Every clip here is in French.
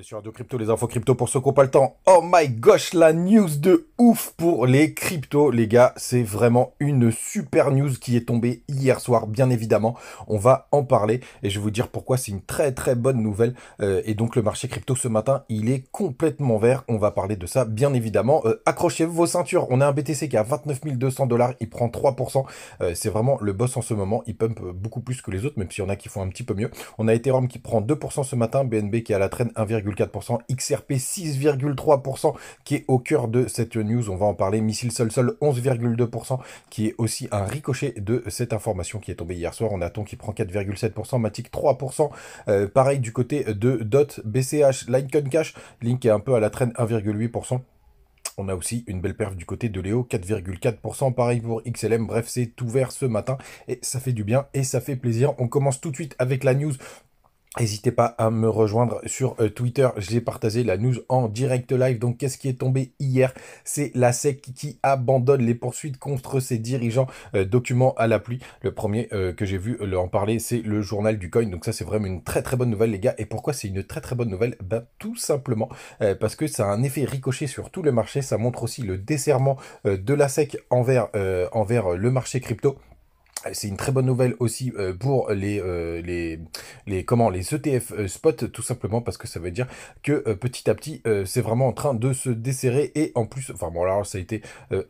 Sur Radio Crypto, les infos crypto pour ceux qui n'ont pas le temps. Oh my gosh, la news de ouf pour les cryptos, les gars. C'est vraiment une super news qui est tombée hier soir, bien évidemment. On va en parler et je vais vous dire pourquoi c'est une très très bonne nouvelle. Et donc le marché crypto ce matin, il est complètement vert. On va parler de ça, bien évidemment. Accrochez-vous vos ceintures. On a un BTC qui est à 29 200 $. Il prend 3%. C'est vraiment le boss en ce moment. Il pump beaucoup plus que les autres, même s'il y en a qui font un petit peu mieux. On a Ethereum qui prend 2% ce matin. BNB qui est à la traîne 1,4%, XRP 6,3% qui est au cœur de cette news, on va en parler. Missile Sol 11,2% qui est aussi un ricochet de cette information qui est tombée hier soir. On a Ton qui prend 4,7%, Matic 3%. Pareil du côté de DOT, BCH, Litecoin Cash, Link qui est un peu à la traîne 1,8%. On a aussi une belle perf du côté de Léo, 4,4%. Pareil pour XLM. Bref, c'est ouvert ce matin et ça fait du bien et ça fait plaisir. On commence tout de suite avec la news. N'hésitez pas à me rejoindre sur Twitter, j'ai partagé la news en direct live. Donc qu'est-ce qui est tombé hier? C'est la SEC qui abandonne les poursuites contre ses dirigeants. Documents à la pluie. Le premier que j'ai vu en parler, c'est le journal du coin. Donc ça c'est vraiment une très très bonne nouvelle les gars. Et pourquoi c'est une très très bonne nouvelle? Ben, tout simplement parce que ça a un effet ricochet sur tout le marché. Ça montre aussi le desserrement de la SEC envers le marché crypto. C'est une très bonne nouvelle aussi pour les ETF spot, tout simplement parce que ça veut dire que petit à petit, c'est vraiment en train de se desserrer. Et en plus, enfin bon, alors ça a été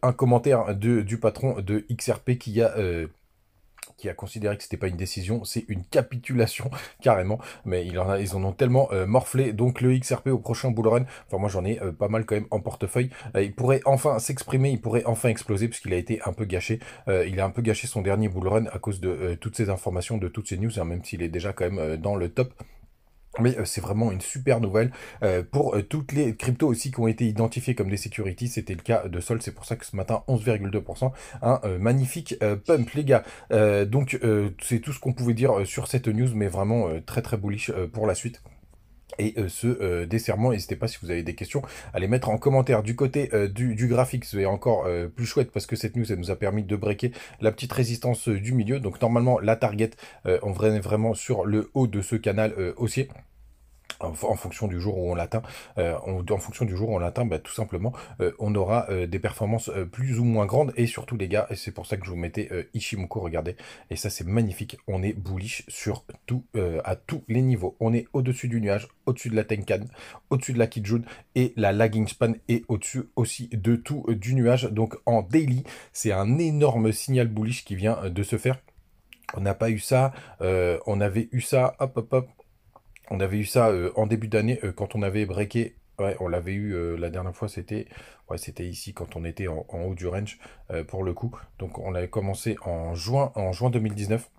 un commentaire du patron de XRP qui a considéré que c'était pas une décision, c'est une capitulation carrément. Mais ils en ont tellement morflé. Donc le XRP au prochain bull run, enfin moi j'en ai pas mal quand même en portefeuille. Il pourrait enfin s'exprimer, il pourrait enfin exploser puisqu'il a été un peu gâché. Il a un peu gâché son dernier bull run à cause de toutes ces informations, de toutes ces news, hein, même s'il est déjà quand même dans le top. Mais c'est vraiment une super nouvelle pour toutes les cryptos aussi qui ont été identifiées comme des securities. C'était le cas de Sol, c'est pour ça que ce matin 11,2%, un magnifique pump les gars. C'est tout ce qu'on pouvait dire sur cette news, mais vraiment très très bullish pour la suite. Et ce desserrement, n'hésitez pas si vous avez des questions à les mettre en commentaire. Du côté du graphique, c'est encore plus chouette parce que cette news, elle nous a permis de breaker la petite résistance du milieu. Donc normalement, la target, on est vraiment sur le haut de ce canal haussier. En fonction du jour où on l'atteint, en fonction du jour où on l'atteint, bah, tout simplement, on aura des performances plus ou moins grandes. Et surtout, les gars, et c'est pour ça que je vous mettais Ishimoku, regardez. Et ça, c'est magnifique. On est bullish sur tout, à tous les niveaux. On est au-dessus du nuage, au-dessus de la Tenkan, au-dessus de la Kijun, et la lagging span est au-dessus aussi de tout du nuage. Donc en daily, c'est un énorme signal bullish qui vient de se faire. On n'a pas eu ça, on avait eu ça, hop, hop, hop. On avait eu ça en début d'année quand on avait breaké. Ouais, on l'avait eu la dernière fois, c'était ici quand on était en haut du range pour le coup. Donc on avait commencé en juin 2019.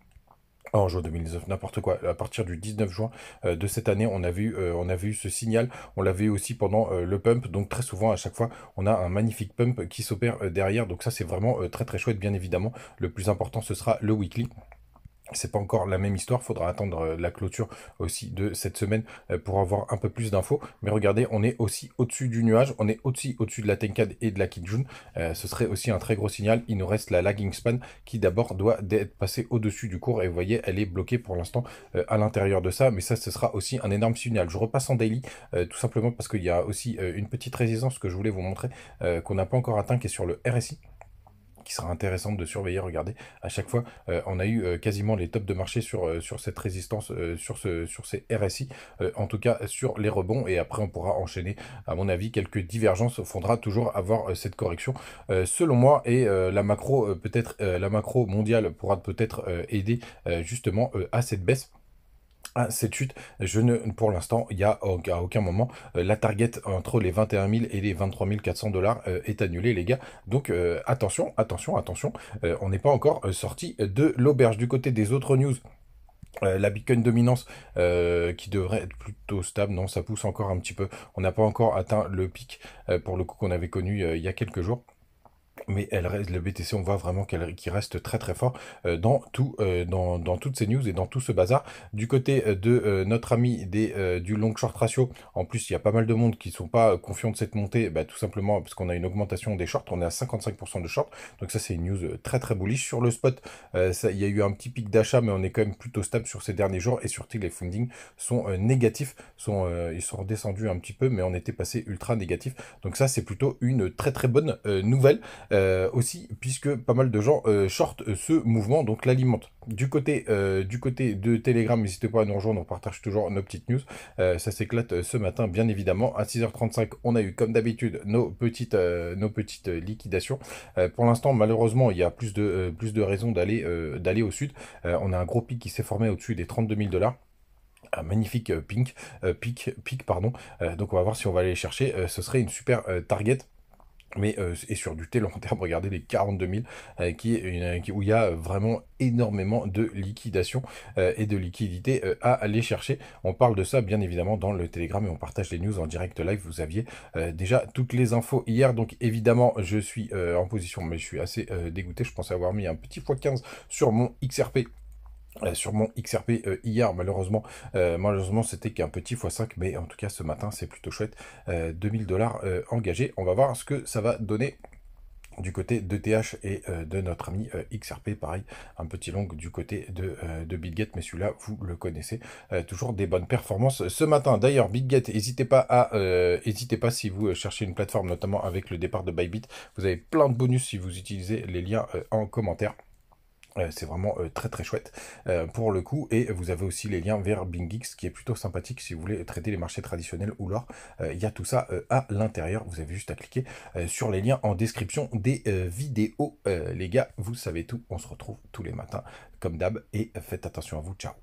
En juin 2019, n'importe quoi. À partir du 19 juin de cette année, on avait eu ce signal. On l'avait eu aussi pendant le pump. Donc très souvent, à chaque fois, on a un magnifique pump qui s'opère derrière. Donc ça, c'est vraiment très très chouette, bien évidemment. Le plus important, ce sera le weekly. C'est pas encore la même histoire, faudra attendre la clôture aussi de cette semaine pour avoir un peu plus d'infos. Mais regardez, on est aussi au-dessus du nuage, on est aussi au-dessus de la Tenkad et de la Kijun. Ce serait aussi un très gros signal. Il nous reste la lagging span qui d'abord doit être passée au-dessus du cours. Et vous voyez, elle est bloquée pour l'instant à l'intérieur de ça. Mais ça, ce sera aussi un énorme signal. Je repasse en daily, tout simplement parce qu'il y a aussi une petite résistance que je voulais vous montrer, qu'on n'a pas encore atteint, qui est sur le RSI, qui sera intéressante de surveiller. Regardez, à chaque fois, on a eu quasiment les tops de marché sur cette résistance, sur ces RSI, en tout cas sur les rebonds, et après on pourra enchaîner, à mon avis, quelques divergences. Il faudra toujours avoir cette correction, selon moi, et la macro, la macro mondiale pourra peut-être aider justement à cette baisse, à cette chute. Pour l'instant, il y a à aucun moment la target entre les 21 000 et les 23 400 $ est annulée, les gars. Donc attention, attention, attention. On n'est pas encore sorti de l'auberge. Du côté des autres news, la Bitcoin dominance qui devrait être plutôt stable. Non, ça pousse encore un petit peu. On n'a pas encore atteint le pic pour le coup qu'on avait connu il y a quelques jours. Mais le BTC, on voit vraiment qu'il reste très très fort dans toutes ces news et dans tout ce bazar. Du côté de notre ami du long short ratio, en plus, il y a pas mal de monde qui sont pas confiants de cette montée, bah, tout simplement parce qu'on a une augmentation des shorts. On est à 55% de shorts. Donc ça, c'est une news très très bullish. Sur le spot, il y a eu un petit pic d'achat, mais on est quand même plutôt stable sur ces derniers jours. Et surtout, les fundings sont négatifs. Ils sont redescendus un petit peu, mais on était passé ultra négatif. Donc ça, c'est plutôt une très très bonne nouvelle. Aussi, puisque pas mal de gens shortent ce mouvement, donc l'alimentent. Du côté de Telegram, n'hésitez pas à nous rejoindre, on partage toujours nos petites news. Ça s'éclate ce matin, bien évidemment. À 6h35, on a eu, comme d'habitude, nos petites liquidations. Pour l'instant, malheureusement, il y a plus de raisons d'aller au sud. On a un gros pic qui s'est formé au-dessus des 32 000 $. Un magnifique pic, pardon. Donc on va voir si on va aller chercher. Ce serait une super target. Mais et sur du long terme, regardez les 42 000, où il y a vraiment énormément de liquidation et de liquidité à aller chercher. On parle de ça bien évidemment dans le Telegram et on partage les news en direct live. Vous aviez déjà toutes les infos hier, donc évidemment je suis en position, mais je suis assez dégoûté. Je pensais avoir mis un petit x15 sur mon XRP. Sur mon XRP hier, malheureusement c'était qu'un petit x5, mais en tout cas ce matin c'est plutôt chouette. 2000 $, engagés. On va voir ce que ça va donner du côté de TH et de notre ami XRP. Pareil, un petit long du côté de BitGet, mais celui-là vous le connaissez. Toujours des bonnes performances ce matin. D'ailleurs, BitGet, n'hésitez pas si vous cherchez une plateforme, notamment avec le départ de Bybit. Vous avez plein de bonus si vous utilisez les liens en commentaire. C'est vraiment très très chouette pour le coup, et vous avez aussi les liens vers BingX qui est plutôt sympathique si vous voulez traiter les marchés traditionnels ou l'or. Il y a tout ça à l'intérieur, vous avez juste à cliquer sur les liens en description des vidéos. Les gars, vous savez tout, on se retrouve tous les matins comme d'hab et faites attention à vous, ciao.